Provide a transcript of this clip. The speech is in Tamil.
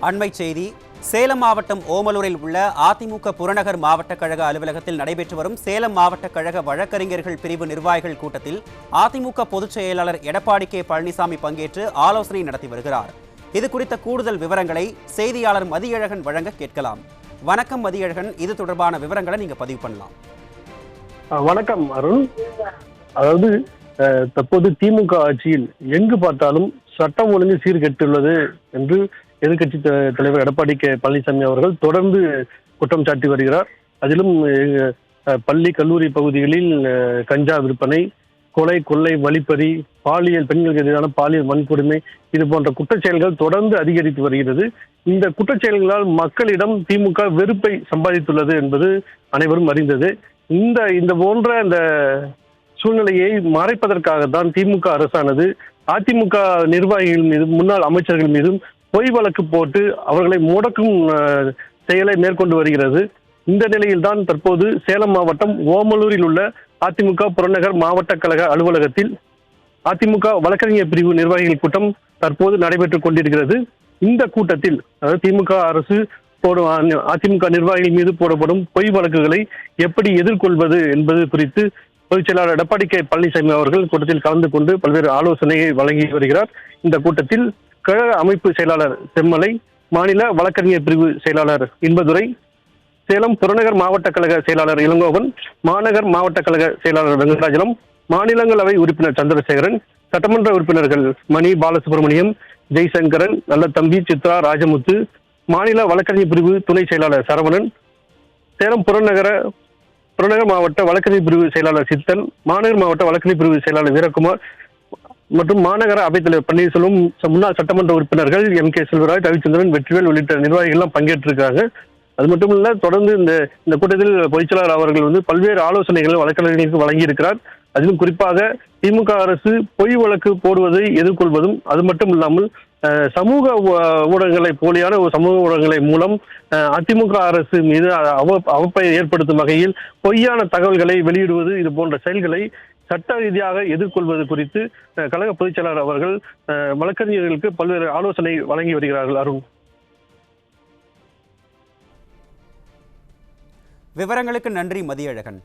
அண்மைச் செய்தி. சேலம் மாவட்டம் ஓமலூரில் உள்ள அதிமுக புறநகர் மாவட்ட கழக அலுவலகத்தில் நடைபெற்று வரும் சேலம் மாவட்ட கழக வழக்கறிஞர்கள் பிரிவு நிர்வாகிகள் கூட்டத்தில் அதிமுக பொதுச் செயலாளர் எடப்பாடி கே பழனிசாமி பங்கேற்று ஆலோசனை நடத்தி வருகிறார். இது குறித்த கூடுதல் விவரங்களை செய்தியாளர் மதியழகன் வழங்க கேட்கலாம். வணக்கம் மதியழகன், இது தொடர்பான விவரங்களை நீங்க பதிவு பண்ணலாம். வணக்கம் அருண். அதாவது தற்போது திமுக ஆட்சியில் எங்கு பார்த்தாலும் சட்டம் ஒழுங்கு சீர்கெட்டுள்ளது என்று எதிர்கட்சி தலைவர் எடப்பாடி கே பழனிசாமி அவர்கள் தொடர்ந்து குற்றம் சாட்டி வருகிறார். அதிலும் பள்ளி கல்லூரி பகுதிகளில் கஞ்சா விற்பனை, கொலை, கொள்ளை, வழிப்பறி, பாலியல் பெண்களுக்கு எதிரான பாலியல் வன்கொடுமை, இது போன்ற குற்றச்செயல்கள் தொடர்ந்து அதிகரித்து வருகிறது. இந்த குற்றச்செயல்களால் மக்களிடம் திமுக வெறுப்பை சம்பாதித்துள்ளது என்பது அனைவரும் அறிந்தது. இந்த போன்ற இந்த சூழ்நிலையை மறைப்பதற்காகத்தான் திமுக அரசானது அதிமுக நிர்வாகிகள் மீதும் முன்னாள் அமைச்சர்கள் மீதும் பொய் வழக்கு போட்டு அவர்களை முடக்கும் செயலை மேற்கொண்டு வருகிறது. இந்த நிலையில் தான் தற்போது சேலம் மாவட்டம் ஓமலூரில் உள்ள அதிமுக புறநகர் மாவட்ட கழக அலுவலகத்தில் அதிமுக வழக்கறிஞர் பிரிவு நிர்வாகிகள் கூட்டம் தற்போது நடைபெற்றுக் கொண்டிருக்கிறது. இந்த கூட்டத்தில் அதாவது திமுக அரசு அதிமுக நிர்வாகிகள் மீது போடப்படும் பொய் வழக்குகளை எப்படி எதிர்கொள்வது என்பது குறித்து பொதுச் செயலாளர் எடப்பாடி கே பழனிசாமி அவர்கள் கூட்டத்தில் கலந்து கொண்டு பல்வேறு ஆலோசனையை வழங்கி வருகிறார். இந்த கூட்டத்தில் கழக அமைப்பு செயலாளர் செம்மலை, மாநில வழக்கறிஞர் பிரிவு செயலாளர் இன்பதுரை, சேலம் புறநகர் மாவட்ட கழக செயலாளர் இளங்கோவன், மாநகர் மாவட்ட கழக செயலாளர் வெங்கடாஜலம், மாநிலங்களவை உறுப்பினர் சந்திரசேகரன், சட்டமன்ற உறுப்பினர்கள் மணி பாலசுப்ரமணியம், ஜெய்சங்கரன், நல்லதம்பி, சித்ரா, ராஜமுத்து, மாநில வழக்கறிஞர் பிரிவு துணை செயலாளர் சரவணன், சேலம் புறநகர் மாவட்ட வழக்கறிஞர் பிரிவு செயலாளர் சித்தன், மாநகர் மாவட்ட வழக்கறிஞர் பிரிவு செயலாளர் வீரகுமார் மற்றும் மாநகர அவைத்தலைவர் பன்னீர்செல்வம், முன்னாள் சட்டமன்ற உறுப்பினர்கள் எம் கே செல்வராஜ், ரவிச்சந்திரன், வெற்றிவேல் உள்ளிட்ட நிர்வாகிகள்லாம் பங்கேற்றிருக்காங்க. அது மட்டும் இல்ல, தொடர்ந்து இந்த கூட்டத்தில் பொதுச்செயலாளர் அவர்கள் பல்வேறு ஆலோசனைகளை வழக்கறிஞர்களுக்கு வழங்கியிருக்கிறார். அதிலும் குறிப்பாக திமுக அரசு பொய் வழக்கு போடுவதை எதிர்கொள்வதும், அது மட்டும் இல்லாமல் சமூக ஊடகங்களை போலியான சமூக ஊடகங்களை மூலம் அதிமுக அரசு மீது அவப்பை ஏற்படுத்தும் வகையில் பொய்யான தகவல்களை வெளியிடுவது, இது போன்ற செயல்களை சட்ட ரீதியாக எதிர்கொள்வது குறித்து கழக பொதுச் செயலாளர் அவர்கள் வழக்கறிஞர்களுக்கு பல்வேறு ஆலோசனை வழங்கி வருகிறார்கள். அருண், விவரங்களுக்கு நன்றி மதியழகன்.